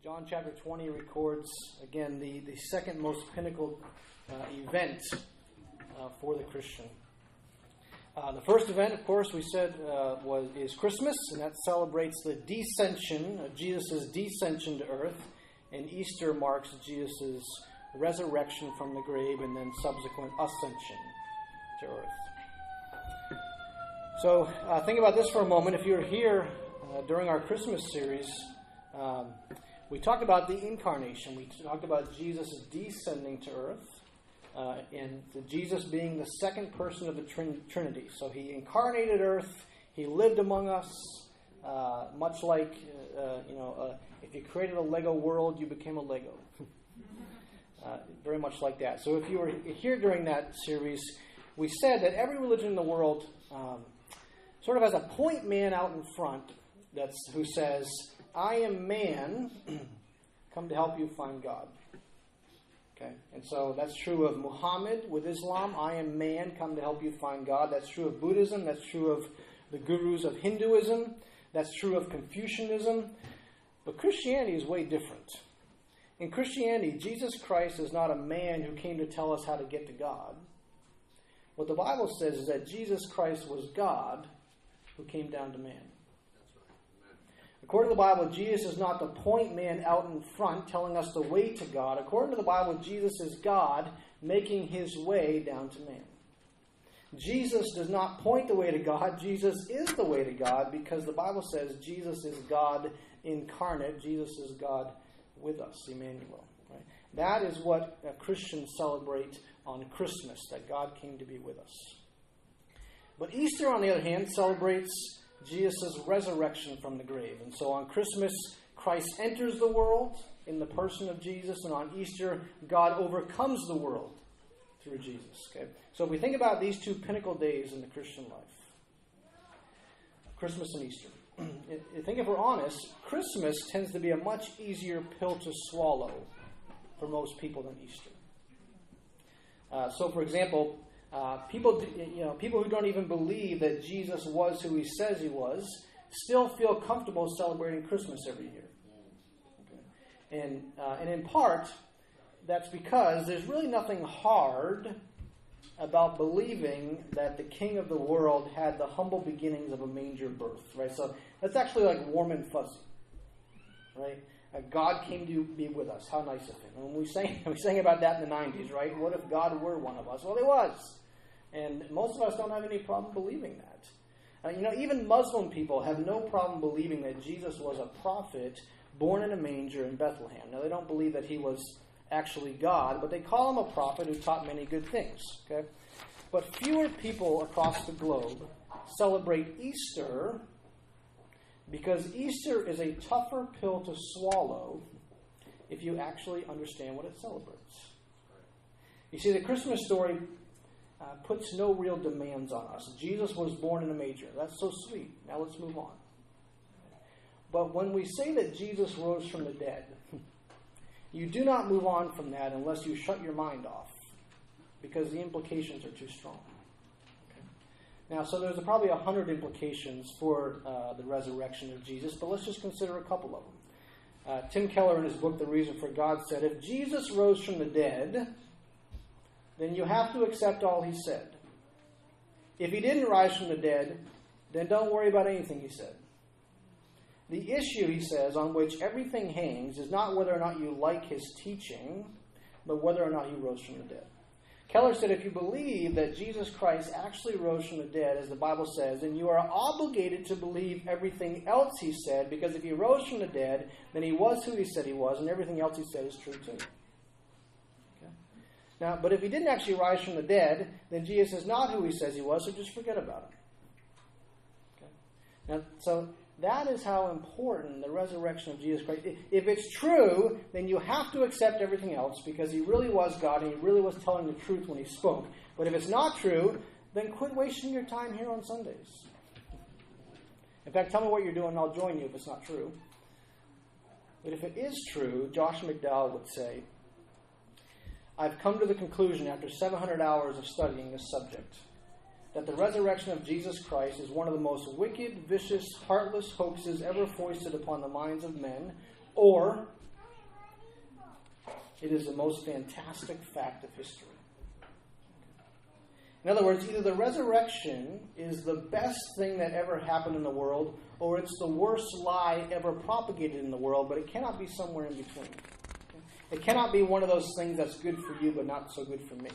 John chapter 20 records, again, the second most pinnacle event for the Christian. The first event, of course, we said is Christmas, and that celebrates the descension, Jesus' descension to earth, and Easter marks Jesus' resurrection from the grave and then subsequent ascension to earth. So think about this for a moment. If you were here during our Christmas series, we talked about the incarnation. We talked about Jesus descending to earth, and Jesus being the second person of the Trinity. So he incarnated earth. He lived among us, much like, if you created a Lego world, you became a Lego. Very much like that. So if you were here during that series, we said that every religion in the world sort of has a point man out in front who says, I am man, come to help you find God. Okay, and so that's true of Muhammad with Islam. I am man, come to help you find God. That's true of Buddhism. That's true of the gurus of Hinduism. That's true of Confucianism. But Christianity is way different. In Christianity, Jesus Christ is not a man who came to tell us how to get to God. What the Bible says is that Jesus Christ was God who came down to man. According to the Bible, Jesus is not the point man out in front telling us the way to God. According to the Bible, Jesus is God making his way down to man. Jesus does not point the way to God. Jesus is the way to God because the Bible says Jesus is God incarnate. Jesus is God with us, Emmanuel. Right? That is what Christians celebrate on Christmas, that God came to be with us. But Easter, on the other hand, celebrates Jesus' resurrection from the grave. And so on Christmas, Christ enters the world in the person of Jesus, and on Easter, God overcomes the world through Jesus. Okay? So if we think about these two pinnacle days in the Christian life, Christmas and Easter, I think if we're honest, Christmas tends to be a much easier pill to swallow for most people than Easter. So for example, people who don't even believe that Jesus was who he says he was still feel comfortable celebrating Christmas every year. Okay. And in part, that's because there's really nothing hard about believing that the King of the world had the humble beginnings of a manger birth, right? So that's actually like warm and fuzzy, right? God came to be with us. How nice of him. And we sang about that in the 90s, right? What if God were one of us? Well, he was. And most of us don't have any problem believing that. Even Muslim people have no problem believing that Jesus was a prophet born in a manger in Bethlehem. Now, they don't believe that he was actually God, but they call him a prophet who taught many good things. Okay? But fewer people across the globe celebrate Easter because Easter is a tougher pill to swallow if you actually understand what it celebrates. You see, the Christmas story puts no real demands on us. Jesus was born in a manger. That's so sweet. Now let's move on. But when we say that Jesus rose from the dead, you do not move on from that unless you shut your mind off, because the implications are too strong. Okay? Now, so there's probably 100 implications for the resurrection of Jesus, but let's just consider a couple of them. Tim Keller, in his book, The Reason for God, said, if Jesus rose from the dead, then you have to accept all he said. If he didn't rise from the dead, then don't worry about anything he said. The issue, he says, on which everything hangs is not whether or not you like his teaching, but whether or not he rose from the dead. Keller said, if you believe that Jesus Christ actually rose from the dead, as the Bible says, then you are obligated to believe everything else he said, because if he rose from the dead, then he was who he said he was, and everything else he said is true too. Okay? Now, but if he didn't actually rise from the dead, then Jesus is not who he says he was, so just forget about him. Okay? Now, so that is how important the resurrection of Jesus Christ is. If it's true, then you have to accept everything else because he really was God and he really was telling the truth when he spoke. But if it's not true, then quit wasting your time here on Sundays. In fact, tell me what you're doing and I'll join you if it's not true. But if it is true, Josh McDowell would say, I've come to the conclusion after 700 hours of studying this subject that the resurrection of Jesus Christ is one of the most wicked, vicious, heartless hoaxes ever foisted upon the minds of men, or It is the most fantastic fact of history. In other words, either the resurrection is the best thing that ever happened in the world, or it's the worst lie ever propagated in the world, but it cannot be somewhere in between. It cannot be one of those things that's good for you but not so good for me.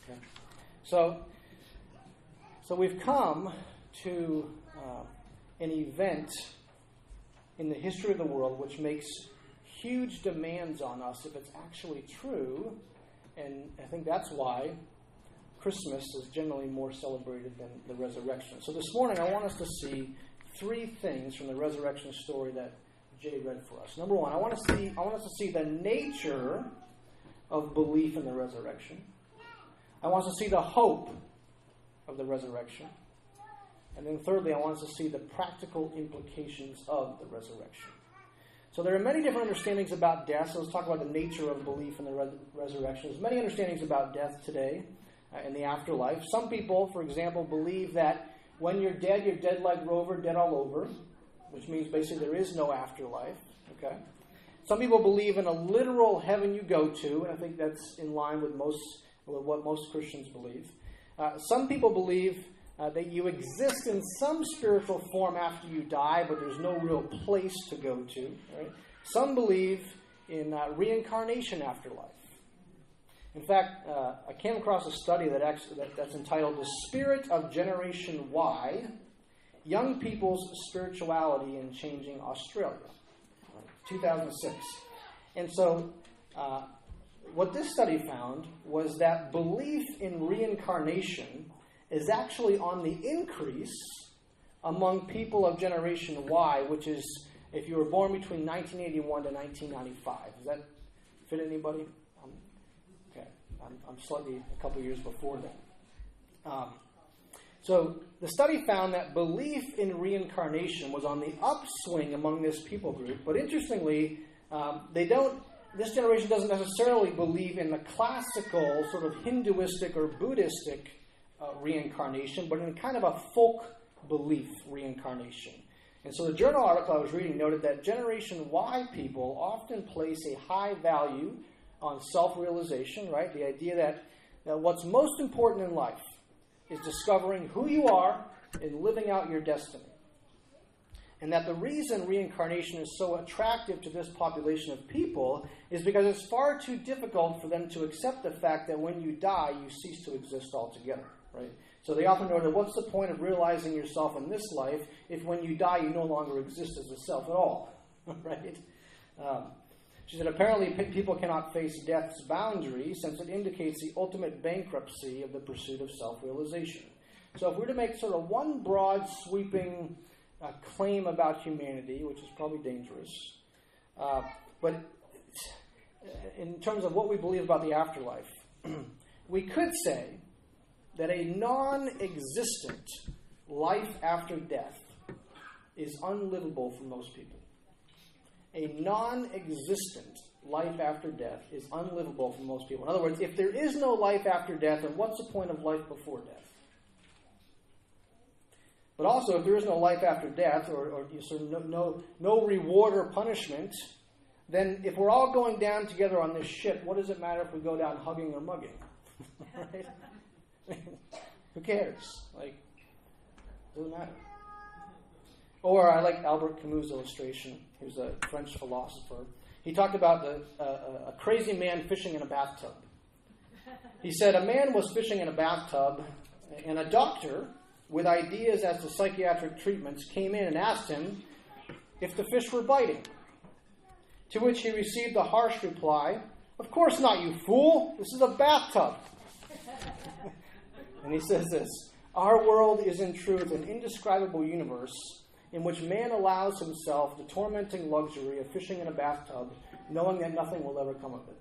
Okay? So we've come to an event in the history of the world which makes huge demands on us if it's actually true, and I think that's why Christmas is generally more celebrated than the resurrection. So this morning I want us to see three things from the resurrection story that Jay read for us. Number one, I want us to see the nature of belief in the resurrection. I want us to see the hope of the resurrection. And then thirdly, I want us to see the practical implications of the resurrection. So there are many different understandings about death. So let's talk about the nature of belief in the resurrection. There's many understandings about death today in the afterlife. Some people, for example, believe that when you're dead like Rover, dead all over, which means basically there is no afterlife. Okay. Some people believe in a literal heaven you go to, and I think that's in line with what most Christians believe. Some people believe that you exist in some spiritual form after you die, but there's no real place to go to. Right? Some believe in reincarnation after life. In fact, I came across a study that's entitled "The Spirit of Generation Y: Young People's Spirituality in Changing Australia," 2006. And so, what this study found was that belief in reincarnation is actually on the increase among people of Generation Y, which is if you were born between 1981 to 1995. Does that fit anybody? Okay, I'm slightly a couple years before that. So the study found that belief in reincarnation was on the upswing among this people group, but interestingly, this generation doesn't necessarily believe in the classical sort of Hinduistic or Buddhistic reincarnation, but in kind of a folk belief reincarnation. And so the journal article I was reading noted that Generation Y people often place a high value on self-realization, right? The idea that what's most important in life is discovering who you are and living out your destiny. And that the reason reincarnation is so attractive to this population of people is because it's far too difficult for them to accept the fact that when you die, you cease to exist altogether, right? So they often noted, what's the point of realizing yourself in this life if when you die, you no longer exist as a self at all, right? She said, apparently people cannot face death's boundary since it indicates the ultimate bankruptcy of the pursuit of self-realization. So if we were to make sort of one broad, sweeping claim about humanity, which is probably dangerous, but in terms of what we believe about the afterlife, we could say that a non-existent life after death is unlivable for most people. A non-existent life after death is unlivable for most people. In other words, if there is no life after death, then what's the point of life before death? But also, if there is no life after death, or sort of no reward or punishment, then if we're all going down together on this ship, what does it matter if we go down hugging or mugging? Right? Who cares? Like, doesn't matter. Or I like Albert Camus' illustration. He was a French philosopher. He talked about a crazy man fishing in a bathtub. He said a man was fishing in a bathtub, and a doctor with ideas as to psychiatric treatments came in and asked him if the fish were biting. To which he received the harsh reply, "Of course not, you fool. This is a bathtub." And he says this, "Our world is in truth an indescribable universe in which man allows himself the tormenting luxury of fishing in a bathtub, knowing that nothing will ever come of it."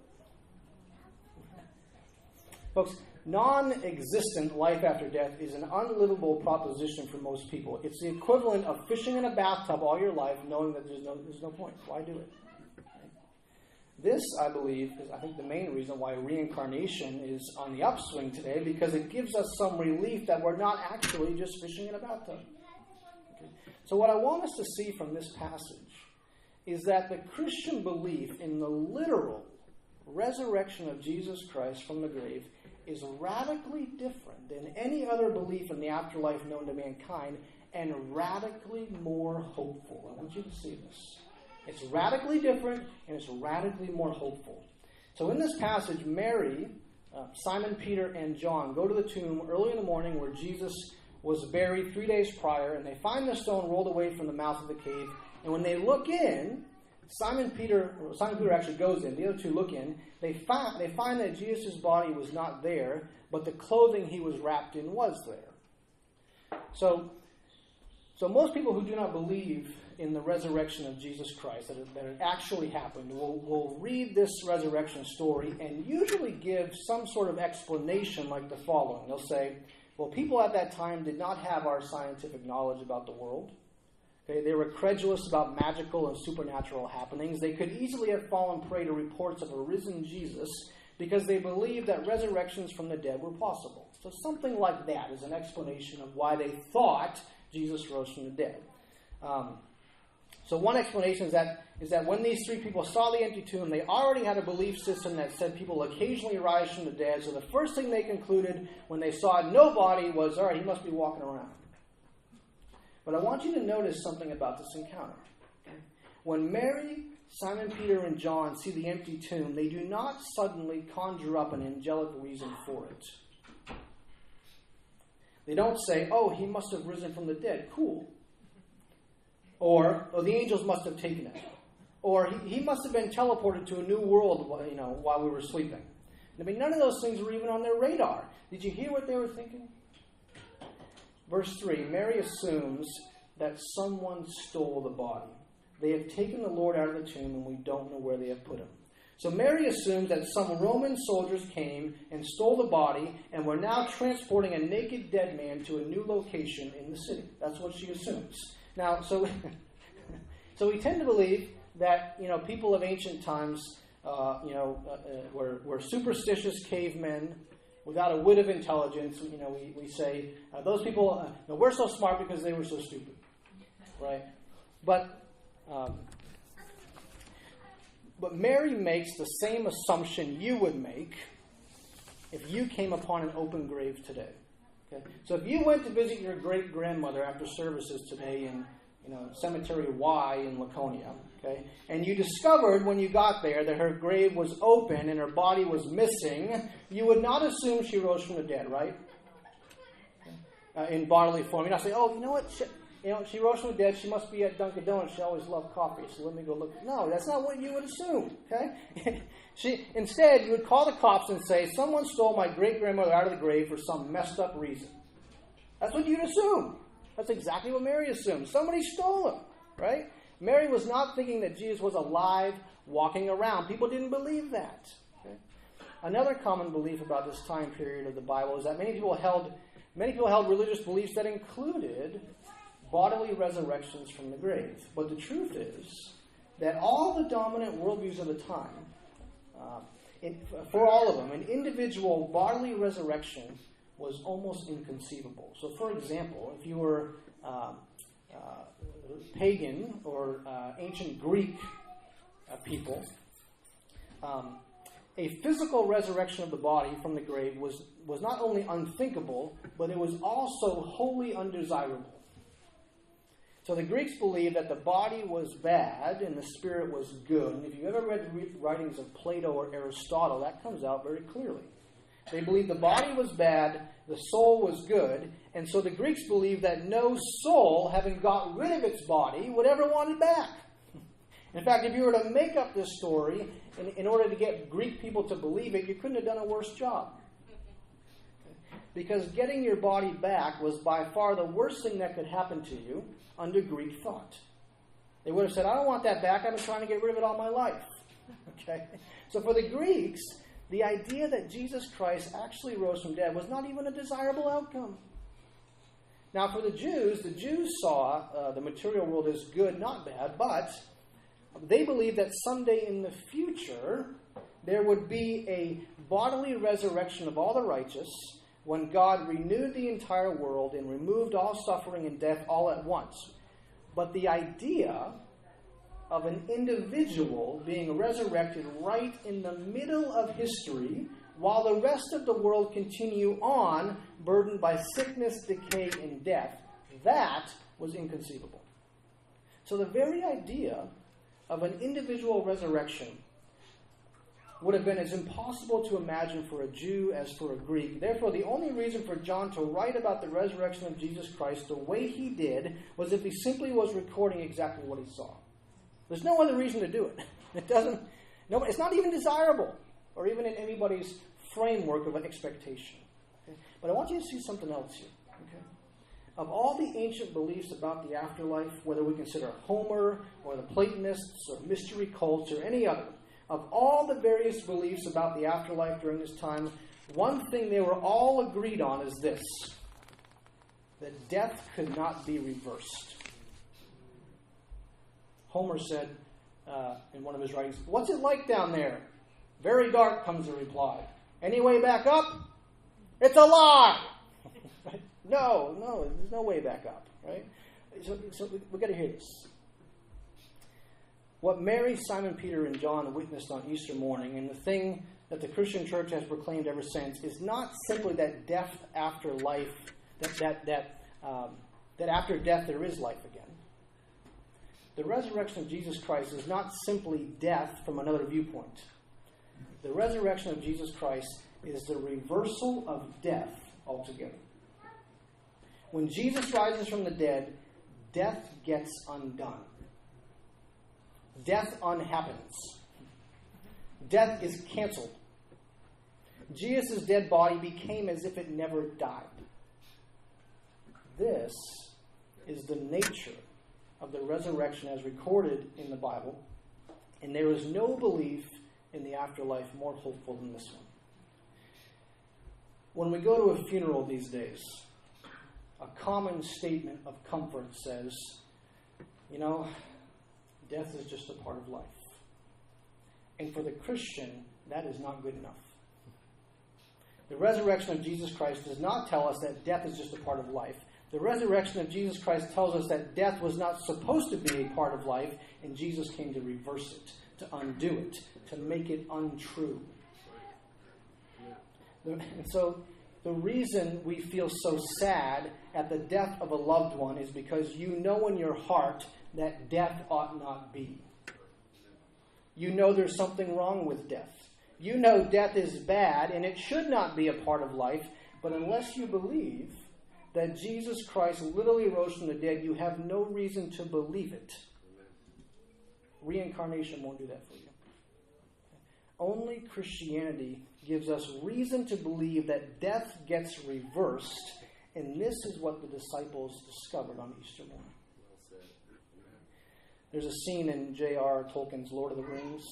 Folks, non-existent life after death is an unlivable proposition for most people. It's the equivalent of fishing in a bathtub all your life, knowing that there's no point. Why do it? This, I believe, is I think the main reason why reincarnation is on the upswing today, because it gives us some relief that we're not actually just fishing in a bathtub. Okay? So what I want us to see from this passage is that the Christian belief in the literal resurrection of Jesus Christ from the grave is radically different than any other belief in the afterlife known to mankind, and radically more hopeful. I want you to see this. It's radically different, and it's radically more hopeful. So in this passage, Mary, Simon, Peter, and John go to the tomb early in the morning where Jesus was buried 3 days prior, and they find the stone rolled away from the mouth of the cave. And when they look in, Simon Peter actually goes in. The other two look in. They find that Jesus' body was not there, but the clothing he was wrapped in was there. So most people who do not believe in the resurrection of Jesus Christ, that it actually happened, will read this resurrection story and usually give some sort of explanation like the following. They'll say, well, people at that time did not have our scientific knowledge about the world. Okay, they were credulous about magical and supernatural happenings. They could easily have fallen prey to reports of a risen Jesus because they believed that resurrections from the dead were possible. So something like that is an explanation of why they thought Jesus rose from the dead. So one explanation is that when these three people saw the empty tomb, they already had a belief system that said people occasionally rise from the dead. So the first thing they concluded when they saw no body was, all right, he must be walking around. But I want you to notice something about this encounter. Okay? When Mary, Simon, Peter, and John see the empty tomb, they do not suddenly conjure up an angelic reason for it. They don't say, oh, he must have risen from the dead. Cool. Or, oh, the angels must have taken it. Or, he must have been teleported to a new world while we were sleeping. I mean, none of those things were even on their radar. Did you hear what they were thinking? Verse 3, Mary assumes that someone stole the body. They have taken the Lord out of the tomb, and we don't know where they have put him. So Mary assumes that some Roman soldiers came and stole the body and were now transporting a naked dead man to a new location in the city. That's what she assumes. Now, so we tend to believe that people of ancient times were superstitious cavemen without a whit of intelligence. We say those people we're so smart because they were so stupid, right? But Mary makes the same assumption you would make if you came upon an open grave today. Okay? So if you went to visit your great-grandmother after services today in Cemetery Y in Laconia, okay, and you discovered when you got there that her grave was open and her body was missing, you would not assume she rose from the dead, right? In bodily form. You're not saying, oh, you know what? She rose from the dead. She must be at Dunkin' Donuts. She always loved coffee, so let me go look. No, that's not what you would assume, okay? Instead, you would call the cops and say, someone stole my great-grandmother out of the grave for some messed up reason. That's what you'd assume. That's exactly what Mary assumed. Somebody stole him, right? Mary was not thinking that Jesus was alive, walking around. People didn't believe that. Okay? Another common belief about this time period of the Bible is that many people held religious beliefs that included bodily resurrections from the grave. But the truth is that all the dominant worldviews of the time, for all of them, an individual bodily resurrection was almost inconceivable. So, for example, if you were pagan or ancient Greek people, a physical resurrection of the body from the grave was not only unthinkable, but it was also wholly undesirable. So the Greeks believed that the body was bad and the spirit was good. And if you've ever read the writings of Plato or Aristotle, that comes out very clearly. They believed the body was bad, the soul was good, and so the Greeks believed that no soul, having got rid of its body, would ever want it back. In fact, if you were to make up this story in order to get Greek people to believe it, you couldn't have done a worse job. Because getting your body back was by far the worst thing that could happen to you under Greek thought. They would have said, I don't want that back. I've been trying to get rid of it all my life. Okay? So for the Greeks, the idea that Jesus Christ actually rose from dead was not even a desirable outcome. Now for the Jews saw the material world as good, not bad, but they believed that someday in the future there would be a bodily resurrection of all the righteous when God renewed the entire world and removed all suffering and death all at once. But the idea of an individual being resurrected right in the middle of history while the rest of the world continue on, burdened by sickness, decay, and death, that was inconceivable. So the very idea of an individual resurrection would have been as impossible to imagine for a Jew as for a Greek. Therefore, the only reason for John to write about the resurrection of Jesus Christ the way he did was if he simply was recording exactly what he saw. There's no other reason to do it. It's not even desirable, or even in anybody's framework of an expectation. Okay? But I want you to see something else here. Okay? Of all the ancient beliefs about the afterlife, whether we consider Homer or the Platonists or mystery cults or any other, of all the various beliefs about the afterlife during this time, one thing they were all agreed on is this: that death could not be reversed. Homer said in one of his writings, "What's it like down there?" "Very dark," comes the reply. "Any way back up?" "It's a lie!" No, there's no way back up, right? So we've got to hear this. What Mary, Simon, Peter, and John witnessed on Easter morning, and the thing that the Christian church has proclaimed ever since, is not simply that death after life, that after death there is life again. The resurrection of Jesus Christ is not simply death from another viewpoint. The resurrection of Jesus Christ is the reversal of death altogether. When Jesus rises from the dead, death gets undone. Death unhappens. Death is canceled. Jesus' dead body became as if it never died. This is the nature of the resurrection as recorded in the Bible, and there is no belief in the afterlife more hopeful than this one. When we go to a funeral these days, a common statement of comfort says, death is just a part of life. And for the Christian, that is not good enough. The resurrection of Jesus Christ does not tell us that death is just a part of life. The resurrection of Jesus Christ tells us that death was not supposed to be a part of life, and Jesus came to reverse it, to undo it, to make it untrue. And so the reason we feel so sad at the death of a loved one is because you know in your heart that death ought not be. You know there's something wrong with death. You know death is bad and it should not be a part of life, but unless you believe that Jesus Christ literally rose from the dead, you have no reason to believe it. Reincarnation won't do that for you. Only Christianity gives us reason to believe that death gets reversed, and this is what the disciples discovered on Easter morning. There's a scene in J.R. Tolkien's Lord of the Rings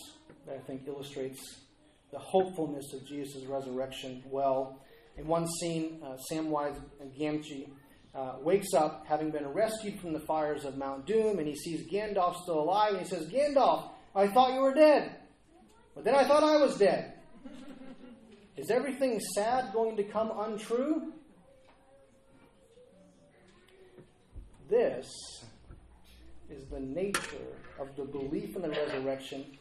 that I think illustrates the hopefulness of Jesus' resurrection well. In one scene, Samwise Gamgee wakes up having been rescued from the fires of Mount Doom, and he sees Gandalf still alive, and he says, "Gandalf, I thought you were dead, but then I thought I was dead. Is everything sad going to come untrue?" This is the nature of the belief in the resurrection,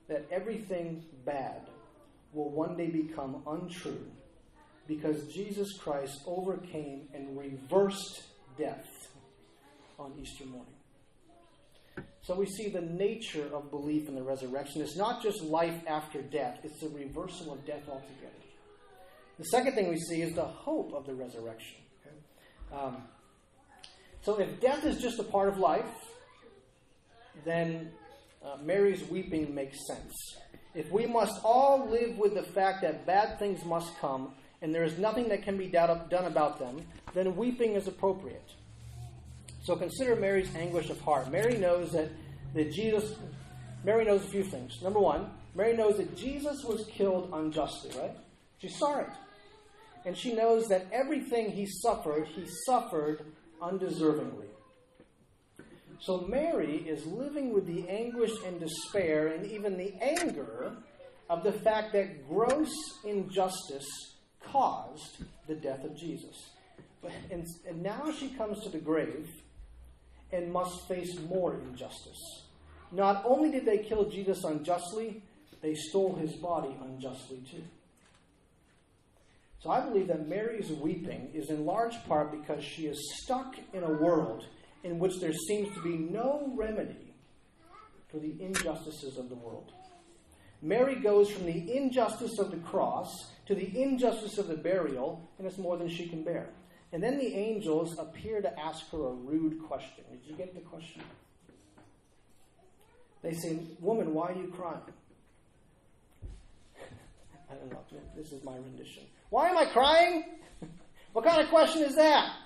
that everything bad will one day become untrue because Jesus Christ overcame and reversed death on Easter morning. So we see the nature of belief in the resurrection. It's not just life after death. It's the reversal of death altogether. The second thing we see is the hope of the resurrection. Okay? So if death is just a part of life, then Mary's weeping makes sense. If we must all live with the fact that bad things must come and there is nothing that can be done about them, then weeping is appropriate. So consider Mary's anguish of heart. Mary knows Mary knows a few things. Number one, Mary knows that Jesus was killed unjustly, right? She saw it. And she knows that everything he suffered undeservingly. So Mary is living with the anguish and despair and even the anger of the fact that gross injustice caused the death of Jesus. And now she comes to the grave, and must face more injustice. Not only did they kill Jesus unjustly, they stole his body unjustly too. So I believe that Mary's weeping is in large part because she is stuck in a world in which there seems to be no remedy for the injustices of the world. Mary goes from the injustice of the cross to the injustice of the burial, and it's more than she can bear. And then the angels appear to ask her a rude question. Did you get the question? They say, "Woman, why are you crying?" I don't know. This is my rendition. Why am I crying? What kind of question is that?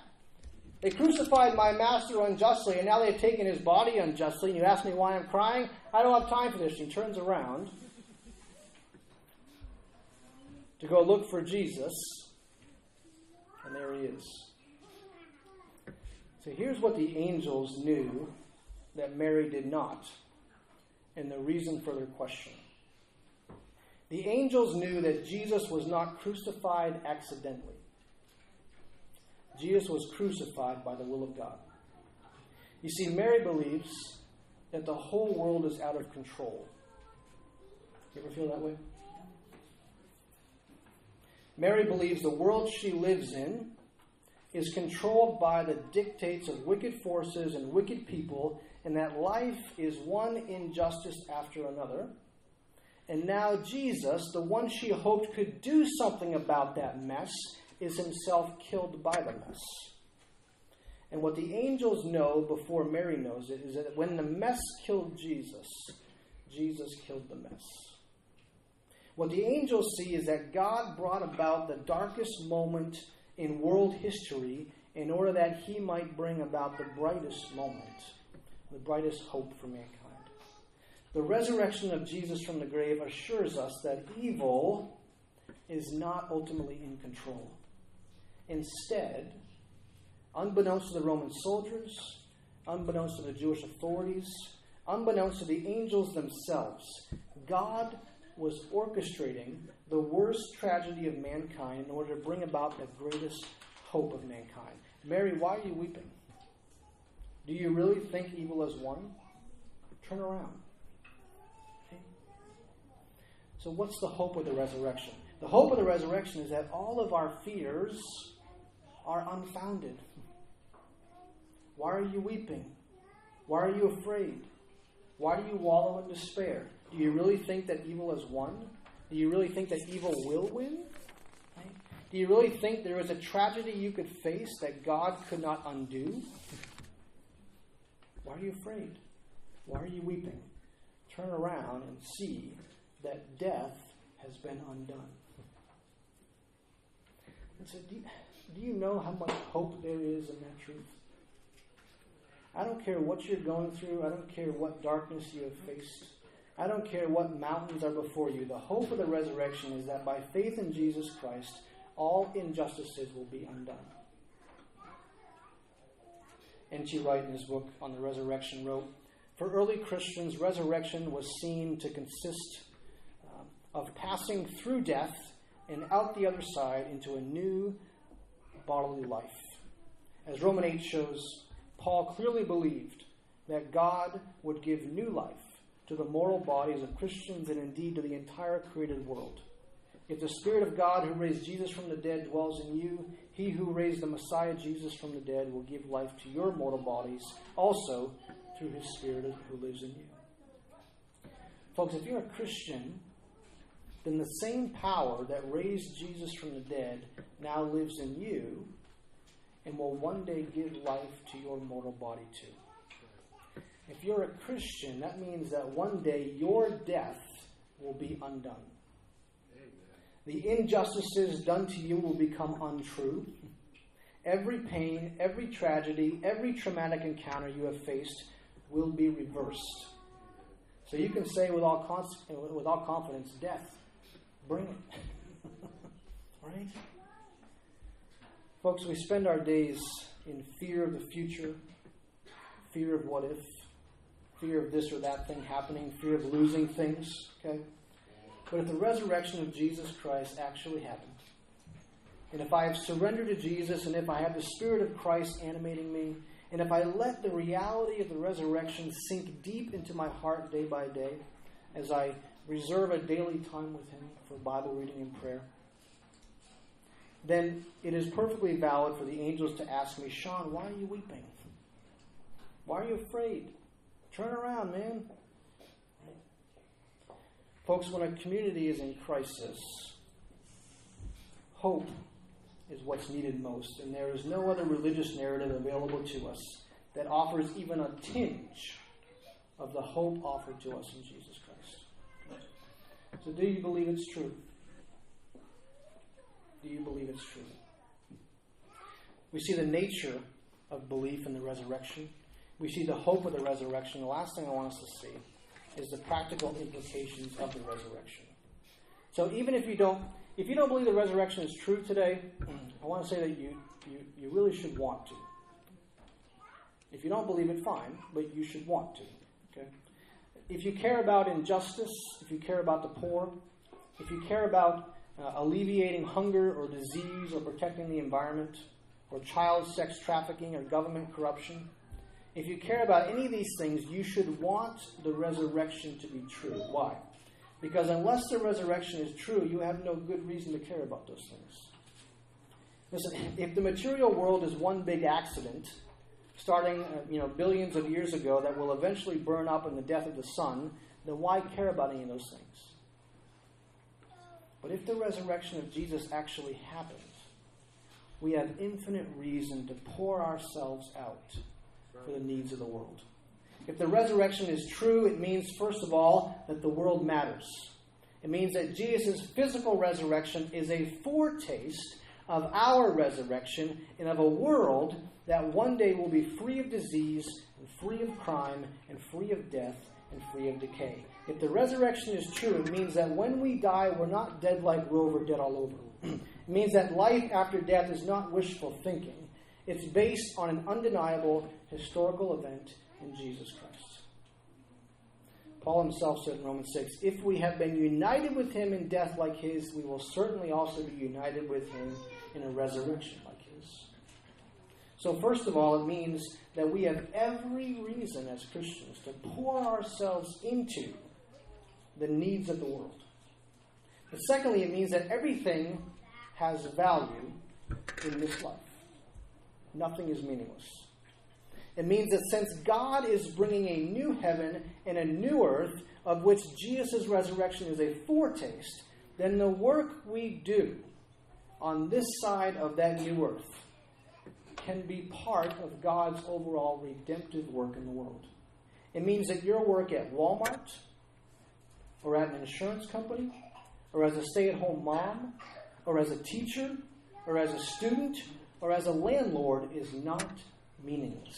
They crucified my master unjustly, and now they've taken his body unjustly, and you ask me why I'm crying? I don't have time for this. She turns around to go look for Jesus, and there he is. So here's what the angels knew that Mary did not, and the reason for their question. The angels knew that Jesus was not crucified accidentally. Jesus was crucified by the will of God. You see, Mary believes that the whole world is out of control. You ever feel that way? Mary believes the world she lives in is controlled by the dictates of wicked forces and wicked people, and that life is one injustice after another. And now Jesus, the one she hoped could do something about that mess, is himself killed by the mess. And what the angels know before Mary knows it is that when the mess killed Jesus, Jesus killed the mess. What the angels see is that God brought about the darkest moment in world history in order that he might bring about the brightest moment, the brightest hope for mankind. The resurrection of Jesus from the grave assures us that evil is not ultimately in control. Instead, unbeknownst to the Roman soldiers, unbeknownst to the Jewish authorities, unbeknownst to the angels themselves, God was orchestrating the worst tragedy of mankind in order to bring about the greatest hope of mankind. Mary, why are you weeping? Do you really think evil has won? Turn around. Okay? So what's the hope of the resurrection? The hope of the resurrection is that all of our fears are unfounded. Why are you weeping? Why are you afraid? Why do you wallow in despair? Do you really think that evil has won? Do you really think that evil will win? Right? Do you really think there is a tragedy you could face that God could not undo? Why are you afraid? Why are you weeping? Turn around and see that death has been undone. And so do you know how much hope there is in that truth? I don't care what you're going through. I don't care what darkness you have faced. I don't care what mountains are before you. The hope of the resurrection is that by faith in Jesus Christ, all injustices will be undone. N.T. Wright, in his book on the resurrection, wrote, "For early Christians, resurrection was seen to consist of passing through death and out the other side into a new bodily life. As Romans 8 shows, Paul clearly believed that God would give new life to the mortal bodies of Christians and indeed to the entire created world. If the Spirit of God who raised Jesus from the dead dwells in you, he who raised the Messiah Jesus from the dead will give life to your mortal bodies also through his Spirit who lives in you." Folks, if you're a Christian, then the same power that raised Jesus from the dead now lives in you and will one day give life to your mortal body too. If you're a Christian, that means that one day your death will be undone. The injustices done to you will become untrue. Every pain, every tragedy, every traumatic encounter you have faced will be reversed. So you can say with all confidence, death, bring it. Right? Folks, we spend our days in fear of the future, fear of what if, fear of this or that thing happening, fear of losing things. Okay? But if the resurrection of Jesus Christ actually happened, and if I have surrendered to Jesus, and if I have the Spirit of Christ animating me, And if I let the reality of the resurrection sink deep into my heart day by day, as I reserve a daily time with Him for Bible reading and prayer, then it is perfectly valid for the angels to ask me, Shaun, why are you weeping? Why are you afraid? Turn around, man. Folks, when a community is in crisis, hope is what's needed most, and there is no other religious narrative available to us that offers even a tinge of the hope offered to us in Jesus Christ. So do you believe it's true? Do you believe it's true? We see the nature of belief in the resurrection. We see the hope of the resurrection. The last thing I want us to see is the practical implications of the resurrection. So even if you don't believe the resurrection is true today, I want to say that you really should want to. If you don't believe it, fine, but you should want to. Okay? If you care about injustice, if you care about the poor, if you care about alleviating hunger or disease or protecting the environment or child sex trafficking or government corruption, if you care about any of these things, you should want the resurrection to be true. Why? Because unless the resurrection is true, you have no good reason to care about those things. Listen, if the material world is one big accident, starting billions of years ago, that will eventually burn up in the death of the sun, then why care about any of those things? But if the resurrection of Jesus actually happens, we have infinite reason to pour ourselves out for the needs of the world. If the resurrection is true, it means, first of all, that the world matters. It means that Jesus' physical resurrection is a foretaste of our resurrection and of a world that one day will be free of disease and free of crime and free of death and free of decay. If the resurrection is true, it means that when we die, we're not dead like Rover, dead all over. It means that life after death is not wishful thinking. It's based on an undeniable historical event in Jesus Christ. Paul himself said in Romans 6, if we have been united with him in death like his, we will certainly also be united with him in a resurrection like his. So first of all, it means that we have every reason as Christians to pour ourselves into the needs of the world. But secondly, it means that everything has value in this life. Nothing is meaningless. It means that since God is bringing a new heaven and a new earth, of which Jesus' resurrection is a foretaste, then the work we do on this side of that new earth can be part of God's overall redemptive work in the world. It means that your work at Walmart, or at an insurance company, or as a stay-at-home mom, or as a teacher, or as a student, or as a landlord is not meaningless.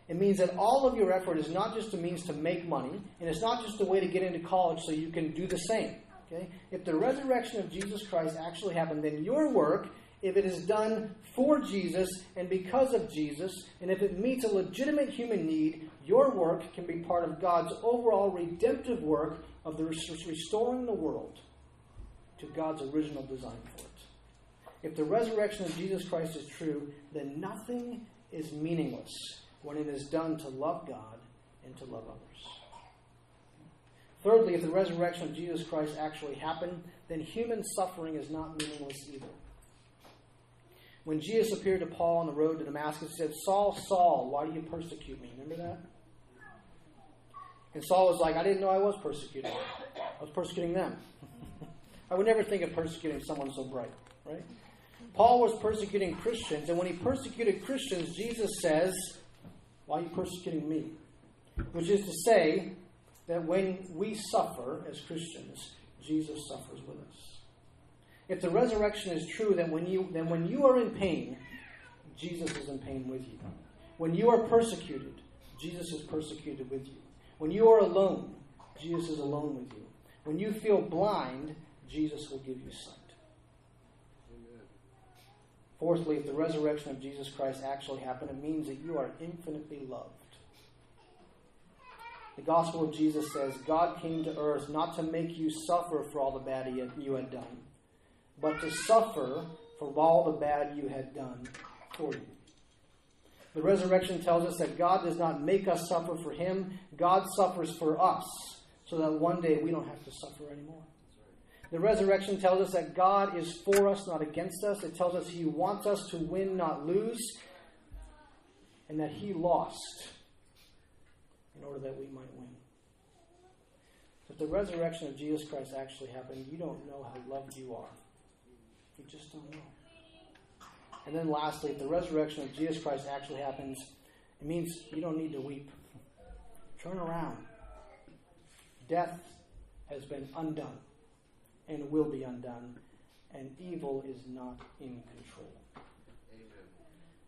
It means that all of your effort is not just a means to make money, and it's not just a way to get into college so you can do the same. Okay? If the resurrection of Jesus Christ actually happened, then your work, if it is done for Jesus and because of Jesus, and if it meets a legitimate human need, your work can be part of God's overall redemptive work of restoring the world to God's original design for it. If the resurrection of Jesus Christ is true, then nothing is meaningless when it is done to love God and to love others. Thirdly, if the resurrection of Jesus Christ actually happened, then human suffering is not meaningless either. When Jesus appeared to Paul on the road to Damascus, he said, Saul, Saul, why do you persecute me? Remember that? And Saul was like, I didn't know I was persecuting them. I was persecuting them. I would never think of persecuting someone so bright, right? Paul was persecuting Christians, and when he persecuted Christians, Jesus says, why are you persecuting me? Which is to say that when we suffer as Christians, Jesus suffers with us. If the resurrection is true, then when you are in pain, Jesus is in pain with you. When you are persecuted, Jesus is persecuted with you. When you are alone, Jesus is alone with you. When you feel blind, Jesus will give you sight. Amen. Fourthly, if the resurrection of Jesus Christ actually happened, it means that you are infinitely loved. The gospel of Jesus says, God came to earth not to make you suffer for all the bad you had done, but to suffer for all the bad you had done for you. The resurrection tells us that God does not make us suffer for Him. God suffers for us so that one day we don't have to suffer anymore. The resurrection tells us that God is for us, not against us. It tells us He wants us to win, not lose, and that He lost in order that we might win. If the resurrection of Jesus Christ actually happened, you don't know how loved you are. You just don't know. And then lastly, if the resurrection of Jesus Christ actually happens, it means you don't need to weep. Turn around. Death has been undone and will be undone, and evil is not in control. Amen.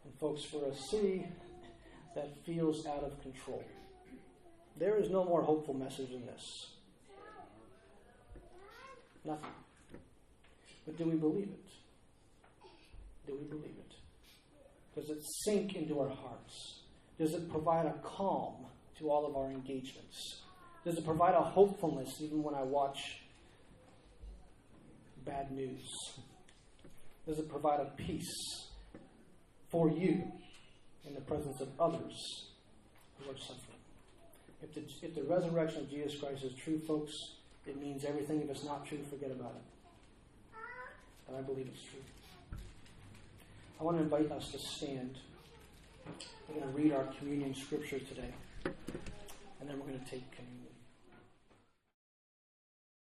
And folks, for a city that feels out of control, there is no more hopeful message than this. Nothing. But do we believe it? Do we believe it? Does it sink into our hearts? Does it provide a calm to all of our engagements? Does it provide a hopefulness even when I watch bad news? Does it provide a peace for you in the presence of others who are suffering? If the resurrection of Jesus Christ is true, folks, it means everything. If it's not true, forget about it. But I believe it's true. I want to invite us to stand. We're going to read our communion scripture today, and then we're going to take communion.